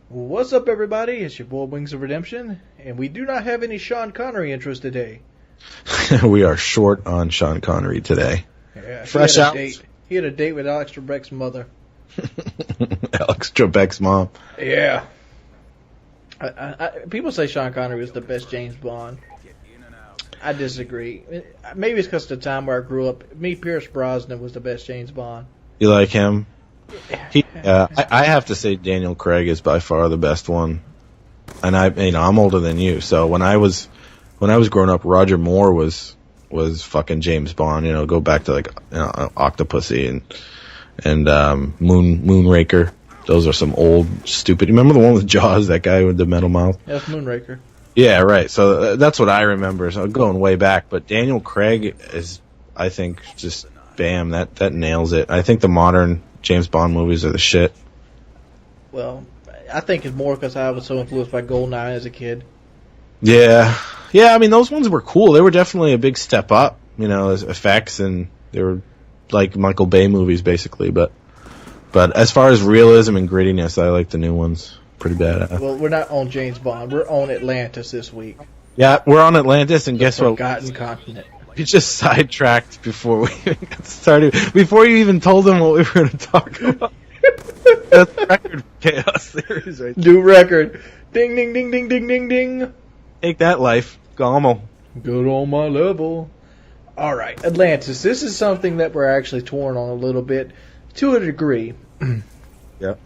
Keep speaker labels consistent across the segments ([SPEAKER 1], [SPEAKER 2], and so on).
[SPEAKER 1] What's up, everybody? It's your boy Wings of Redemption, and we do not have any Sean Connery interest today.
[SPEAKER 2] We are short on Sean Connery today.
[SPEAKER 1] Yeah,
[SPEAKER 2] Fresh out.
[SPEAKER 1] He had a date with Alex Trebek's mother.
[SPEAKER 2] Alex Trebek's mom.
[SPEAKER 1] Yeah. People say Sean Connery was the best James Bond. I disagree. Maybe it's because of the time where I grew up. Me, Pierce Brosnan was the best James Bond.
[SPEAKER 2] You like him? I have to say Daniel Craig is by far the best one. And I'm older than you, so when I was growing up, Roger Moore was fucking James Bond. Go back to Octopussy and Moonraker. Those are some old stupid. You remember the one with Jaws? That guy with the metal mouth.
[SPEAKER 1] That's Moonraker.
[SPEAKER 2] Yeah, right. So that's what I remember. So going way back, but Daniel Craig is, I think, just bam. That nails it. I think the modern James Bond movies are the shit.
[SPEAKER 1] Well, I think it's more because I was so influenced by GoldenEye as a kid.
[SPEAKER 2] Yeah. I mean, those ones were cool. They were definitely a big step up, as effects, and they were like Michael Bay movies, basically. But as far as realism and grittiness, I like the new ones. Pretty bad.
[SPEAKER 1] Well, we're not on James Bond. We're on Atlantis this week.
[SPEAKER 2] Yeah, we're on Atlantis, and guess what?
[SPEAKER 1] Forgotten continent.
[SPEAKER 2] You just sidetracked before we even got started. Before you even told them what we were going to talk about. That's record chaos series right there.
[SPEAKER 1] New record. Ding, ding, ding, ding, ding, ding, ding.
[SPEAKER 2] Take that, life. Gommel.
[SPEAKER 1] Good on my level. All right, Atlantis. This is something that we're actually torn on a little bit, to a degree.
[SPEAKER 2] Yep.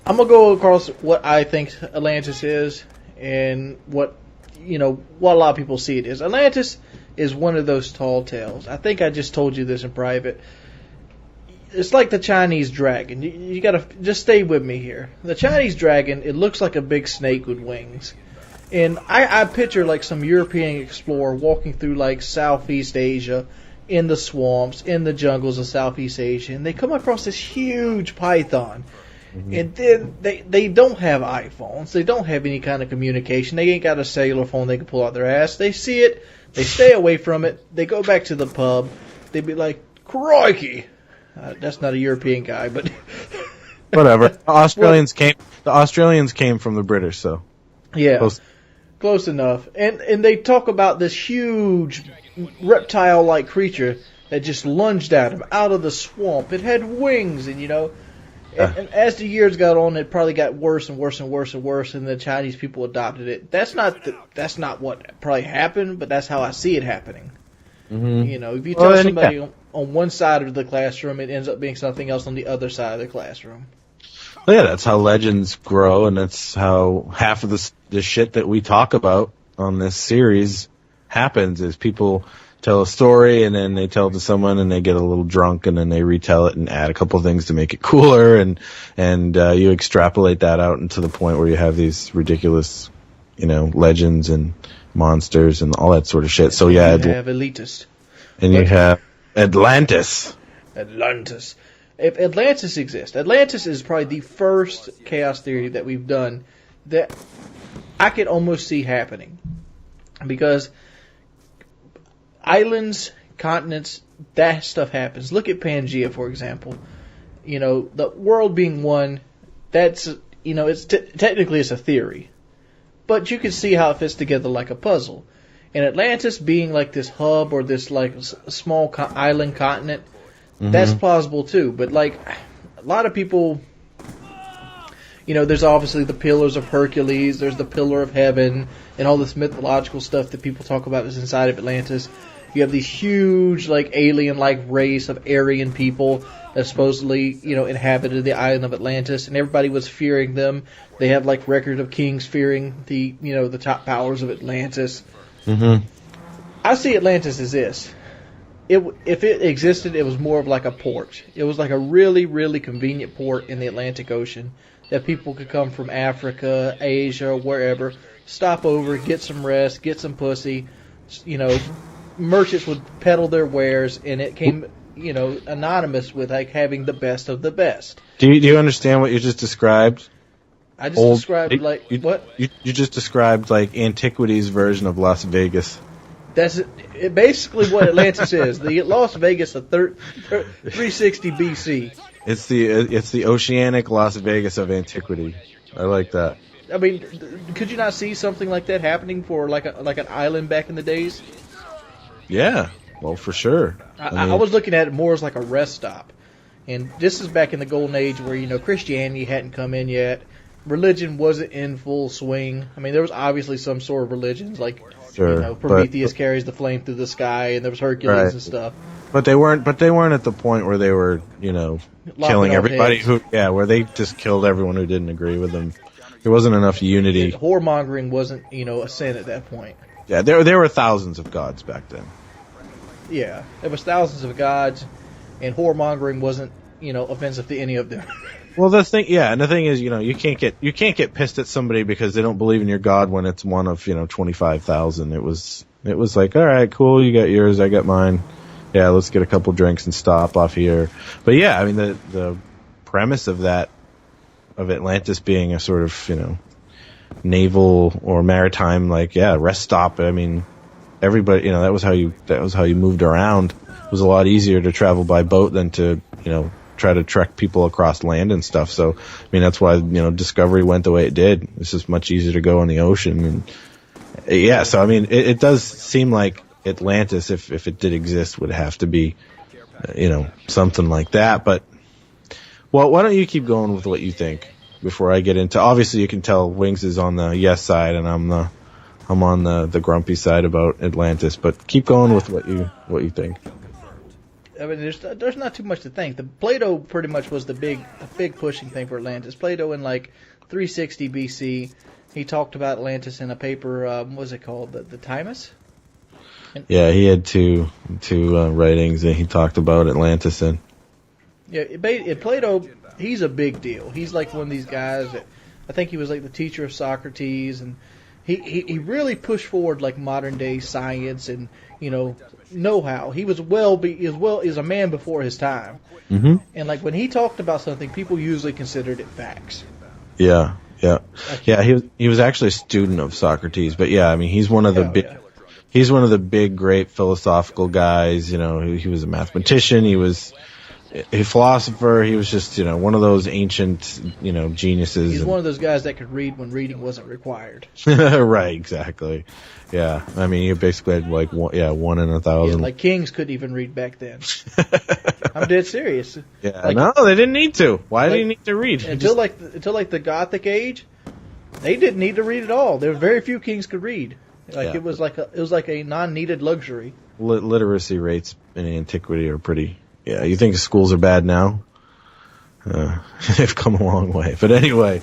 [SPEAKER 1] I'm going to go across what I think Atlantis is and what a lot of people see it is. Atlantis is one of those tall tales. I think I just told you this in private. It's like the Chinese dragon. You got to just stay with me here. The Chinese dragon, it looks like a big snake with wings. And I picture like some European explorer walking through like Southeast Asia, in the swamps, in the jungles of Southeast Asia, and they come across this huge python. Mm-hmm. And then they don't have iPhones. They don't have any kind of communication. They ain't got a cellular phone they can pull out their ass. They see it. They stay away from it. They go back to the pub. They'd be like, crikey. That's not a European guy, but...
[SPEAKER 2] Whatever. The Australians came from the British, so...
[SPEAKER 1] Yeah. Close enough. And they talk about this huge reptile-like creature that just lunged at him out of the swamp. It had wings, and and as the years got on, it probably got worse and worse and worse and worse, and the Chinese people adopted it. That's not what probably happened, but that's how I see it happening. Mm-hmm. If you tell somebody on one side of the classroom, it ends up being something else on the other side of the classroom.
[SPEAKER 2] Well, yeah, that's how legends grow, and that's how half of the shit that we talk about on this series happens, is people tell a story, and then they tell it to someone, and they get a little drunk, and then they retell it and add a couple things to make it cooler, and you extrapolate that out into the point where you have these ridiculous, legends and monsters and all that sort of shit. So yeah,
[SPEAKER 1] you have elitist,
[SPEAKER 2] and you have Atlantis.
[SPEAKER 1] If Atlantis exists, Atlantis is probably the first chaos theory that we've done that I could almost see happening, because islands, continents, that stuff happens. Look at Pangea, for example. The world being one, that's, technically it's a theory. But you can see how it fits together like a puzzle. And Atlantis being like this hub or this like small island continent, that's plausible too. But like a lot of people, there's obviously the Pillars of Hercules, there's the Pillar of Heaven, and all this mythological stuff that people talk about is inside of Atlantis. You have these huge, like, alien-like race of Aryan people that supposedly, inhabited the island of Atlantis, and everybody was fearing them. They have, like, record of kings fearing the top powers of Atlantis. Mm-hmm. I see Atlantis as this. If it existed, it was more of like a port. It was like a really, really convenient port in the Atlantic Ocean that people could come from Africa, Asia, wherever, stop over, get some rest, get some pussy, merchants would peddle their wares, and it came, anonymous with like having the best of the best.
[SPEAKER 2] Do you understand what you just described?
[SPEAKER 1] I just described what?
[SPEAKER 2] You just described like antiquities version of Las Vegas.
[SPEAKER 1] That's basically what Atlantis is. The Las Vegas of 360 BC.
[SPEAKER 2] It's the oceanic Las Vegas of antiquity. I like that.
[SPEAKER 1] I mean, could you not see something like that happening for like an island back in the days?
[SPEAKER 2] Yeah, well, for sure.
[SPEAKER 1] I was looking at it more as like a rest stop. And this is back in the golden age where, Christianity hadn't come in yet. Religion wasn't in full swing. I mean, there was obviously some sort of religions, like, Prometheus carries the flame through the sky, and there was Hercules and stuff.
[SPEAKER 2] But they weren't at the point where they were, killing everybody where they just killed everyone who didn't agree with them. There wasn't enough unity.
[SPEAKER 1] Whoremongering wasn't, a sin at that point.
[SPEAKER 2] Yeah, there were thousands of gods back then.
[SPEAKER 1] Yeah, there was thousands of gods, and whoremongering wasn't, offensive to any of them.
[SPEAKER 2] Well, the thing is, you can't get pissed at somebody because they don't believe in your god when it's one of 25,000. It was like, all right, cool, you got yours, I got mine. Yeah, let's get a couple drinks and stop off here. But yeah, I mean the premise of Atlantis being a sort of naval or maritime rest stop. I mean, everybody that was how you moved around. It was a lot easier to travel by boat than to try to trek people across land and stuff. So, I mean, that's why, Discovery went the way it did. It's just much easier to go in the ocean. And yeah, so, I mean, it does seem like Atlantis, if it did exist, would have to be, something like that. But, well, why don't you keep going with what you think before I get into, obviously you can tell Wings is on the yes side and I'm on the grumpy side about Atlantis, but keep going with what you think.
[SPEAKER 1] I mean, there's not too much to think. The Plato pretty much was the big pushing thing for Atlantis. Plato in 360 BC, he talked about Atlantis in a paper. What was it called? The Timus.
[SPEAKER 2] Yeah, he had two writings that he talked about Atlantis in.
[SPEAKER 1] Yeah, Plato, he's a big deal. He's like one of these guys that I think he was like the teacher of Socrates, and he really pushed forward modern day science and know-how. He was is a man before his time.
[SPEAKER 2] Mm-hmm.
[SPEAKER 1] And when he talked about something, people usually considered it facts.
[SPEAKER 2] Yeah. He was actually a student of Socrates, but yeah, I mean he's one of the big great philosophical guys. He was a mathematician. He was a philosopher. He was just one of those ancient geniuses.
[SPEAKER 1] He's one of those guys that could read when reading wasn't required.
[SPEAKER 2] Right, exactly. Yeah, I mean you basically had one in 1,000.
[SPEAKER 1] Yeah, kings couldn't even read back then. I'm dead serious.
[SPEAKER 2] Yeah, no, they didn't need to. Why did he need to read?
[SPEAKER 1] Until the Gothic age, they didn't need to read at all. There were very few kings could read. It was like a non-needed luxury.
[SPEAKER 2] Literacy rates in antiquity are pretty. Yeah, you think schools are bad now? They've come a long way. But anyway,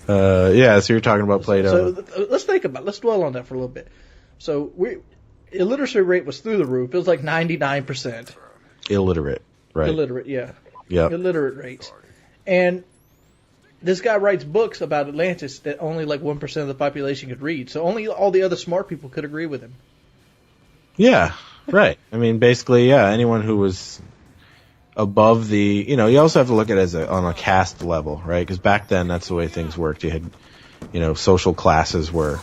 [SPEAKER 2] so you're talking about Plato.
[SPEAKER 1] So let's dwell on that for a little bit. So illiteracy rate was through the roof. It was 99%.
[SPEAKER 2] Illiterate, right?
[SPEAKER 1] Illiterate, yeah.
[SPEAKER 2] Yeah.
[SPEAKER 1] Illiterate rates. And this guy writes books about Atlantis that only 1% of the population could read. So only all the other smart people could agree with him.
[SPEAKER 2] Yeah, right. I mean, basically, yeah, anyone who was above the, you also have to look at it on a caste level, right? Because back then, that's the way things worked. You had, social classes were,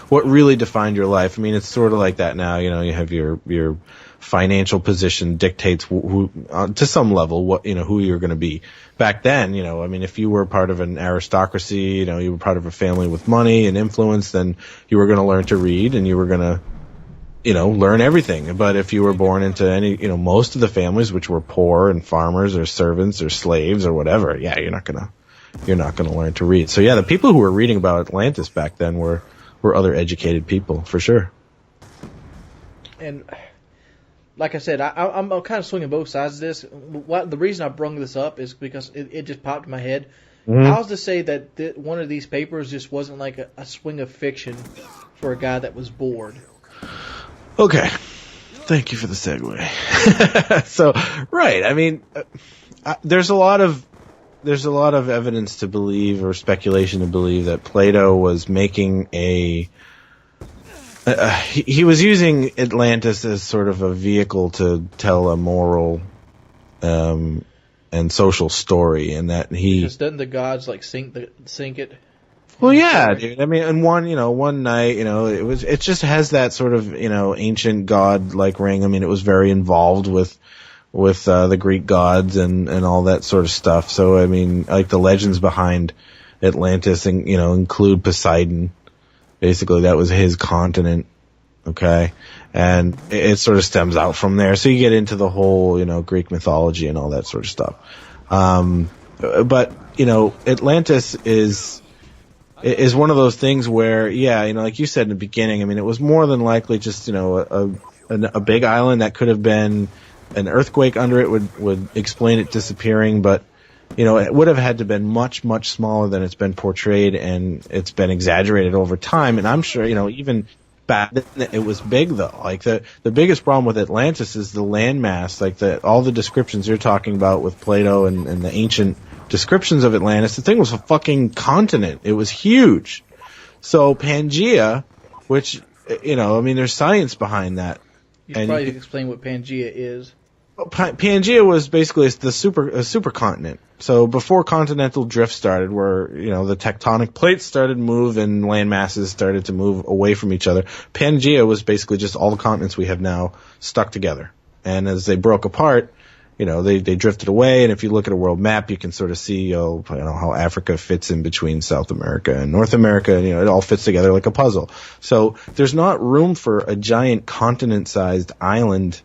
[SPEAKER 2] what really defined your life. I mean, it's sort of like that now. You have your financial position dictates who to some level, who you're going to be. Back then, I mean, if you were part of an aristocracy, you were part of a family with money and influence, then you were going to learn to read and you were going to, learn everything. But if you were born into any, most of the families which were poor and farmers or servants or slaves or whatever, yeah, you're not going to learn to read. So yeah, the people who were reading about Atlantis back then were other educated people for sure. And
[SPEAKER 1] like I said, I'm kind of swinging both sides of this. The reason I brung this up is because it just popped in my head. Mm-hmm. How's to say that one of these papers just wasn't like a swing of fiction for a guy that was bored?
[SPEAKER 2] Okay. Thank you for the segue. So, right. I mean, there's a lot of evidence to believe or speculation to believe that Plato was making he was using Atlantis as sort of a vehicle to tell a moral and social story, and that
[SPEAKER 1] doesn't the gods sink it?
[SPEAKER 2] Well, yeah, dude. I mean, and one night, it just has that sort of ancient god ring. I mean, it was very involved with with the Greek gods and all that sort of stuff. So I mean, like the legends behind Atlantis, and include Poseidon. Basically, that was his continent. Okay, and it sort of stems out from there. So you get into the whole Greek mythology and all that sort of stuff. But Atlantis is one of those things where, like you said in the beginning, I mean, it was more than likely just a big island that could have been an earthquake under it would explain it disappearing, but it would have had to been much, much smaller than it's been portrayed, and it's been exaggerated over time. And I'm sure, even back then it was big, though. Like the biggest problem with Atlantis is the landmass. Like all the descriptions you're talking about with Plato and the ancient descriptions of Atlantis, the thing was a fucking continent. It was huge. So Pangea, which, there's science behind that.
[SPEAKER 1] You should probably explain what Pangea is.
[SPEAKER 2] Pangea was basically a supercontinent. So before continental drift started, where the tectonic plates started to move and land masses started to move away from each other, Pangea was basically just all the continents we have now stuck together. And as they broke apart, they drifted away. And if you look at a world map, you can sort of see how Africa fits in between South America and North America. And, it all fits together like a puzzle. So there's not room for a giant continent-sized island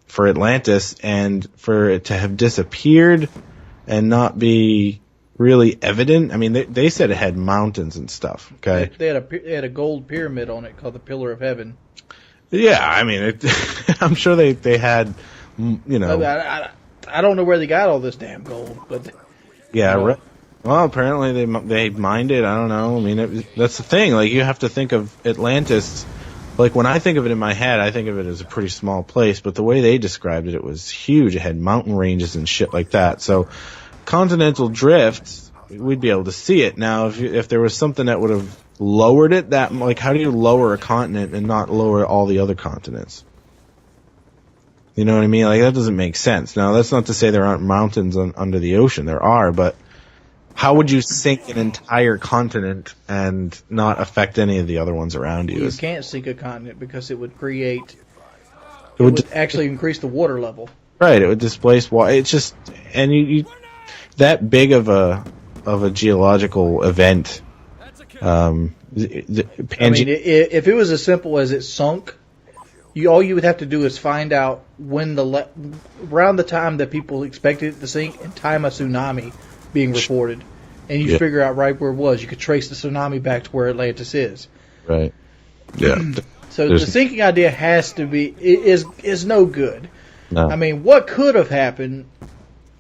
[SPEAKER 2] for Atlantis, and for it to have disappeared and not be really evident. I mean, they said it had mountains and stuff. Okay,
[SPEAKER 1] they had a gold pyramid on it called the Pillar of Heaven.
[SPEAKER 2] Yeah, I mean, I'm sure they had,
[SPEAKER 1] I don't know where they got all this damn gold, but
[SPEAKER 2] yeah. Well, apparently they mined it. I don't know. I mean, that's the thing. Like, you have to think of Atlantis. Like, when I think of it in my head, I think of it as a pretty small place, but the way they described it was huge. It had mountain ranges and shit like that. So, continental drift, we'd be able to see it. Now, if there was something that would have lowered it, how do you lower a continent and not lower all the other continents? You know what I mean? Like, that doesn't make sense. Now, that's not to say there aren't mountains under the ocean. There are, but how would you sink an entire continent and not affect any of the other ones around you?
[SPEAKER 1] You can't sink a continent because it would create... It would actually increase the water level.
[SPEAKER 2] Right, it would displace water. It's just... And you that big of a geological event...
[SPEAKER 1] I mean, if it was as simple as it sunk, all you would have to do is find out when around the time that people expected it to sink and time a tsunami being reported, and you figure out right where it was. You could trace the tsunami back to where Atlantis is.
[SPEAKER 2] Right. Yeah.
[SPEAKER 1] So the sinking idea is no good.
[SPEAKER 2] No.
[SPEAKER 1] I mean, what could have happened?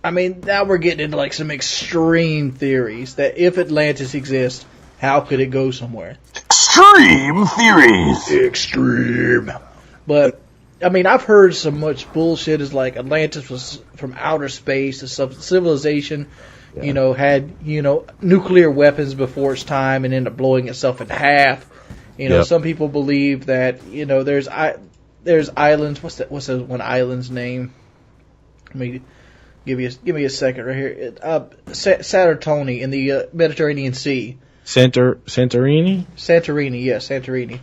[SPEAKER 1] I mean, now we're getting into like some extreme theories that if Atlantis exists, how could it go somewhere?
[SPEAKER 2] Extreme theories.
[SPEAKER 1] Extreme. But I mean, I've heard so much bullshit as like Atlantis was from outer space, a civilization.
[SPEAKER 2] Yeah.
[SPEAKER 1] Had, nuclear weapons before its time and ended up blowing itself in half. Some people believe that, there's islands. What's that one island's name? Let me give me a second right here. Saturtoni in the Mediterranean Sea.
[SPEAKER 2] Santorini?
[SPEAKER 1] Santorini, yes, Santorini.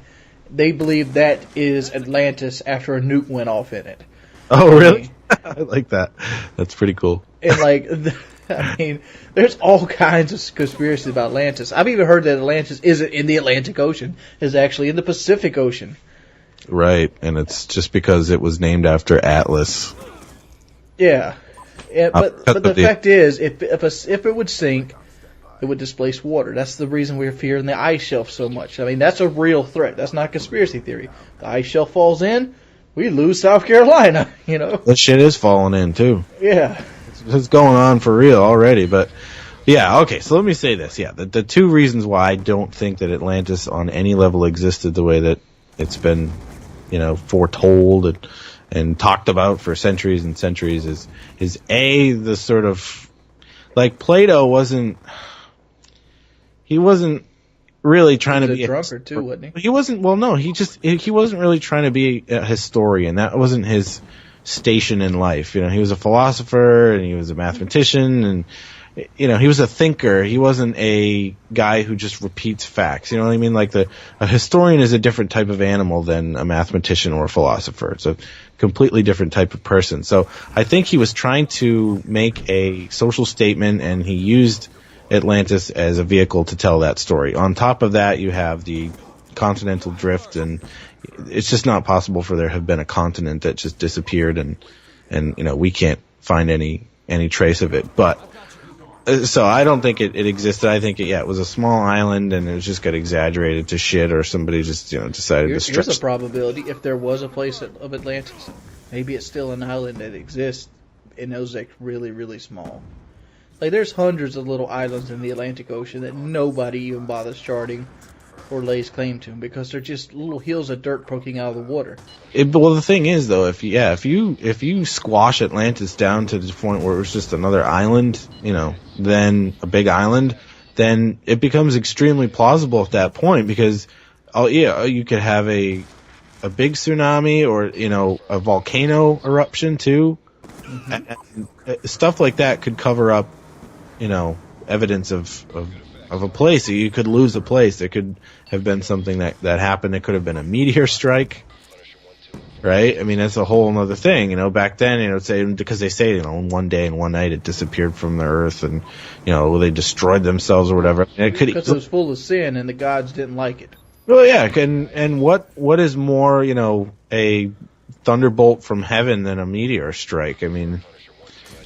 [SPEAKER 1] They believe that is Atlantis after a nuke went off in it.
[SPEAKER 2] Oh, really? I like that. That's pretty cool.
[SPEAKER 1] And I mean, there's all kinds of conspiracies about Atlantis. I've even heard that Atlantis isn't in the Atlantic Ocean; it's actually in the Pacific Ocean.
[SPEAKER 2] Right, and it's just because it was named after Atlas.
[SPEAKER 1] Yeah, but the fact is, if it would sink, it would displace water. That's the reason we're fearing the ice shelf so much. I mean, that's a real threat. That's not a conspiracy theory. The ice shelf falls in, we lose South Carolina.
[SPEAKER 2] That shit is falling in too.
[SPEAKER 1] Yeah.
[SPEAKER 2] It's going on for real already, but yeah, okay, so let me say this. Yeah, the two reasons why I don't think that Atlantis on any level existed the way that it's been, foretold and talked about for centuries and centuries is A, the sort of, like, Plato wasn't really trying to be
[SPEAKER 1] a drunkard too, wasn't he?
[SPEAKER 2] He wasn't, well, no, he wasn't really trying to be a historian. That wasn't his station in life. He was a philosopher and he was a mathematician, and he was a thinker. He wasn't a guy who just repeats facts. You know what I mean? Like a historian is a different type of animal than a mathematician or a philosopher. It's a completely different type of person. So I think he was trying to make a social statement, and he used Atlantis as a vehicle to tell that story. On top of that, you have the continental drift, and it's just not possible for there to have been a continent that just disappeared, and we can't find any trace of it. But so I don't think it existed. I think it was a small island, and it was just got exaggerated to shit, or somebody just decided to stretch.
[SPEAKER 1] Here's a probability: if there was a place of Atlantis, maybe it's still an island that exists, and it was like really, really small. Like there's hundreds of little islands in the Atlantic Ocean that nobody even bothers charting or lays claim to, because they're just little hills of dirt poking out of the water.
[SPEAKER 2] Well, the thing is, though, if you squash Atlantis down to the point where it was just another island, then a big island, then it becomes extremely plausible at that point, because you could have a big tsunami, or a volcano eruption too. Mm-hmm. And stuff like that could cover up evidence of a place. You could lose a place. There could have been something that happened. It could have been a meteor strike, right? I mean, that's a whole other thing. Back then, because they say, in one day and one night it disappeared from the earth, and they destroyed themselves or whatever.
[SPEAKER 1] Because it was full of sin, and the gods didn't like it.
[SPEAKER 2] Well, yeah, and what is more, a thunderbolt from heaven than a meteor strike? I mean,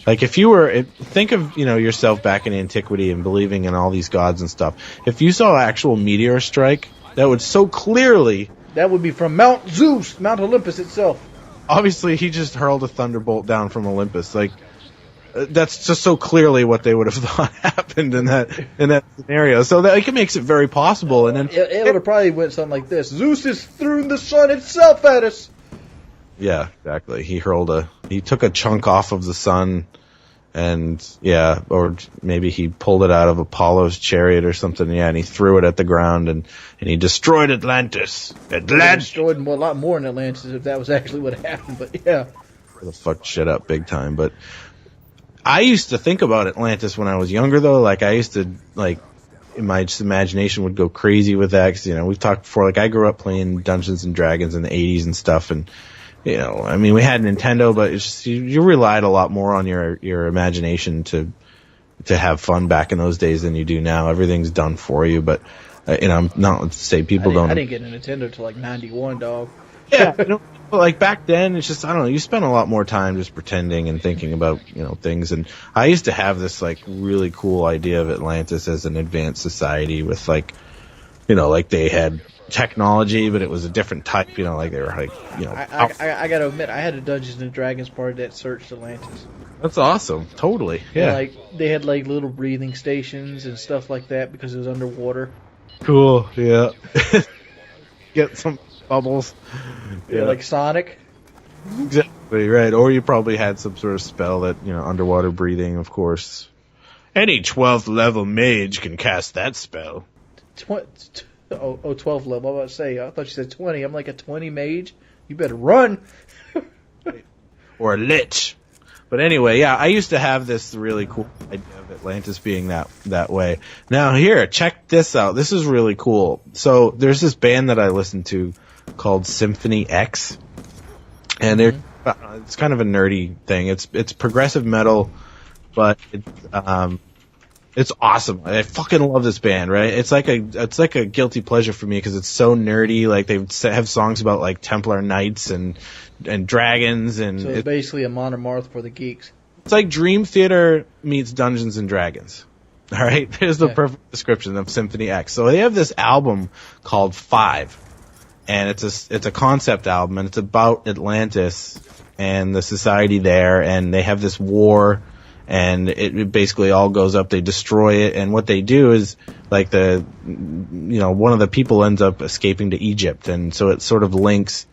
[SPEAKER 2] like if you were, think of, yourself back in antiquity and believing in all these gods and stuff. If you saw an actual meteor strike, that would so clearly...
[SPEAKER 1] That would be from Mount Zeus, Mount Olympus itself.
[SPEAKER 2] Obviously, he just hurled a thunderbolt down from Olympus. Like, that's just so clearly what they would have thought happened in that scenario. So that it makes it very possible. And then
[SPEAKER 1] it would have probably went something like this: Zeus has thrown the sun itself at us.
[SPEAKER 2] Yeah, exactly. He took a chunk off of the sun, and or maybe he pulled it out of Apollo's chariot or something. Yeah, and he threw it at the ground, and he destroyed Atlantis.
[SPEAKER 1] He destroyed a lot more in Atlantis if that was actually what happened. But yeah,
[SPEAKER 2] the fucked shit up big time. But I used to think about Atlantis when I was younger, though. Like I used to my imagination would go crazy with that. Cause, we've talked before. Like I grew up playing Dungeons and Dragons in the '80s and stuff, and I mean, we had Nintendo, but it's just, you relied a lot more on your imagination to have fun back in those days than you do now. Everything's done for you, but I'm not to say people don't.
[SPEAKER 1] I didn't get a Nintendo till like '91, dog.
[SPEAKER 2] Yeah, but like back then, it's just, I don't know. You spend a lot more time just pretending and thinking about things. And I used to have this like really cool idea of Atlantis as an advanced society with like they had technology, but it was a different type, like they were like,
[SPEAKER 1] I gotta admit, I had a Dungeons and Dragons party that searched Atlantis.
[SPEAKER 2] That's awesome. Totally. Yeah.
[SPEAKER 1] And, they had like little breathing stations and stuff like that because it was underwater.
[SPEAKER 2] Cool. Yeah. Get some bubbles.
[SPEAKER 1] Yeah, like Sonic.
[SPEAKER 2] Exactly, right. Or you probably had some sort of spell that, underwater breathing, of course. Any 12th level mage can cast that spell.
[SPEAKER 1] 12 level. I was about to say, I thought you said 20. I'm like, a 20 mage? You better run.
[SPEAKER 2] Or a lich. But anyway, yeah, I used to have this really cool idea of Atlantis being that way. Now here, check this out. This is really cool. So there's this band that I listen to called Symphony X. And it's kind of a nerdy thing. It's progressive metal, but it's awesome. I fucking love this band, right? It's like a guilty pleasure for me because it's so nerdy. Like they have songs about like Templar Knights and dragons, and
[SPEAKER 1] so it's basically a Monomarth for the geeks.
[SPEAKER 2] It's like Dream Theater meets Dungeons and Dragons. All right, there's the perfect description of Symphony X. So they have this album called 5, and it's a concept album, and it's about Atlantis and the society there, and they have this war. And it basically all goes up. They destroy it, and what they do is like one of the people ends up escaping to Egypt, and so it sort of links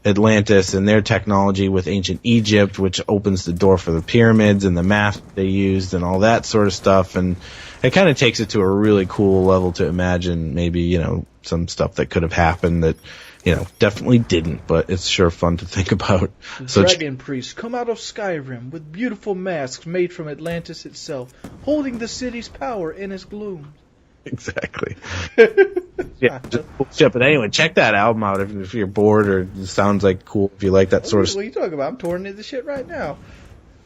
[SPEAKER 2] Atlantis and their technology with ancient Egypt, which opens the door for the pyramids and the math they used and all that sort of stuff. And it kind of takes it to a really cool level to imagine maybe some stuff that could have happened that definitely didn't, but it's sure fun to think about.
[SPEAKER 1] The dragon priests come out of Skyrim with beautiful masks made from Atlantis itself, holding the city's power in its gloom.
[SPEAKER 2] Exactly. Yeah, just bullshit. But anyway, check that album out if you're bored or it sounds like cool. If you like that sort of stuff.
[SPEAKER 1] What are you talking about? I'm touring into shit right now.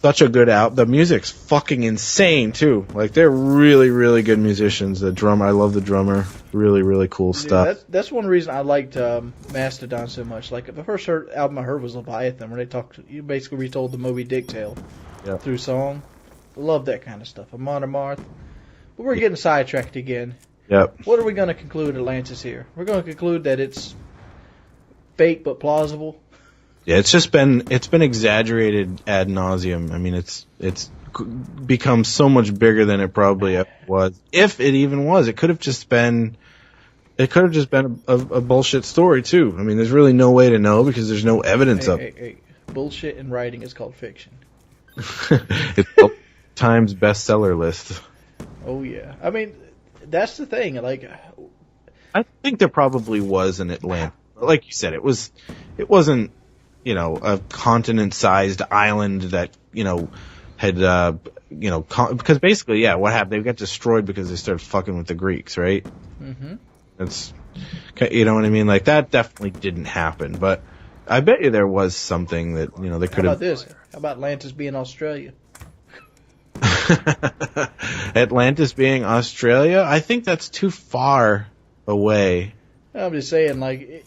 [SPEAKER 2] Such a good album. The music's fucking insane too. Like they're really, really good musicians. The drummer, I love the drummer. Really, really cool stuff.
[SPEAKER 1] That's one reason I liked Mastodon so much. Like the first album I heard was Leviathan, where you basically retold the Moby Dick tale through song. Love that kind of stuff. Amon Amarth. But we're getting sidetracked again.
[SPEAKER 2] Yep.
[SPEAKER 1] What are we going to conclude, Atlantis, here? We're going to conclude that it's fake but plausible.
[SPEAKER 2] Yeah, it's been exaggerated ad nauseum. I mean, it's become so much bigger than it probably was. If it even was, it could have just been a bullshit story too. I mean, there's really no way to know because there's no evidence of it.
[SPEAKER 1] Hey. Bullshit in writing is called fiction.
[SPEAKER 2] It's Times bestseller list.
[SPEAKER 1] Oh yeah, I mean that's the thing. Like,
[SPEAKER 2] I think there probably was an Atlantis. Like you said, it wasn't a continent-sized island that had because basically what happened? They got destroyed because they started fucking with the Greeks, right?
[SPEAKER 1] Mm-hmm.
[SPEAKER 2] That's what I mean. Like that definitely didn't happen, but I bet you there was something that they could have.
[SPEAKER 1] How about this? How about Atlantis being Australia?
[SPEAKER 2] Atlantis being Australia? I think that's too far away.
[SPEAKER 1] I'm just saying, like,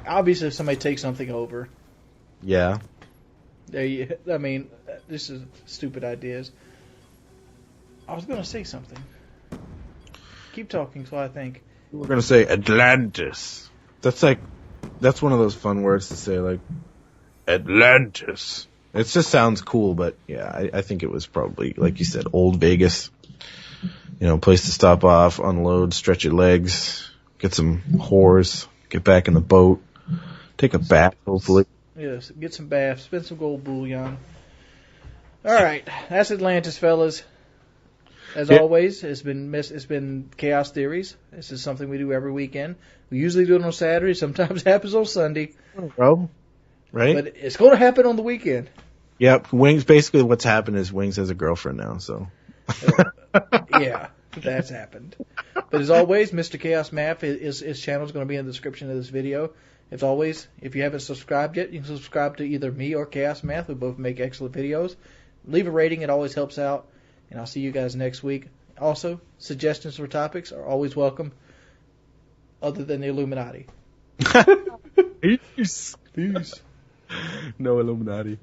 [SPEAKER 1] obviously, if somebody takes something over,
[SPEAKER 2] yeah.
[SPEAKER 1] I mean, this is stupid ideas. I was going to say something. Keep talking, so I think.
[SPEAKER 2] We're going to say Atlantis. That's one of those fun words to say, like Atlantis. It just sounds cool, but yeah, I think it was probably, like you said, old Vegas. Place to stop off, unload, stretch your legs, get some whores, get back in the boat, take a bath, hopefully.
[SPEAKER 1] Yes, get some baths, spend some gold bullion. All right, that's Atlantis, fellas. As always, it's been Chaos Theories. This is something we do every weekend. We usually do it on Saturday. Sometimes it happens on Sunday.
[SPEAKER 2] Bro. Right?
[SPEAKER 1] But it's going to happen on the weekend.
[SPEAKER 2] Yep. Wings, basically what's happened is Wings has a girlfriend now, so.
[SPEAKER 1] Yeah, that's happened. But as always, Mr. Chaos Math, his channel is going to be in the description of this video. As always, if you haven't subscribed yet, you can subscribe to either me or Chaos Math. We both make excellent videos. Leave a rating. It always helps out. And I'll see you guys next week. Also, suggestions for topics are always welcome, other than the Illuminati.
[SPEAKER 2] Peace. No Illuminati.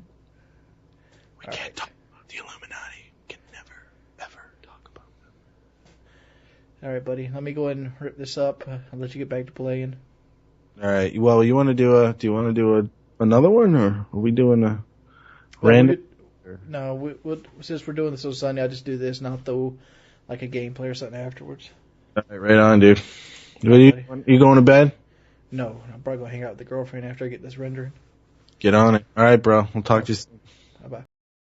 [SPEAKER 2] We can't talk about the Illuminati. We can never, ever talk about them.
[SPEAKER 1] All right, buddy. Let me go ahead and rip this up. I'll let you get back to playing.
[SPEAKER 2] All right. Well, do you want to do another one, or are we doing a random?
[SPEAKER 1] No, since we're doing this on Sunday, I'll just do this, not throw like a gameplay or something afterwards.
[SPEAKER 2] All right on, dude. You going to bed?
[SPEAKER 1] No, I'm probably going to hang out with the girlfriend after I get this rendering.
[SPEAKER 2] Get on it. All right, bro. We'll talk to you soon.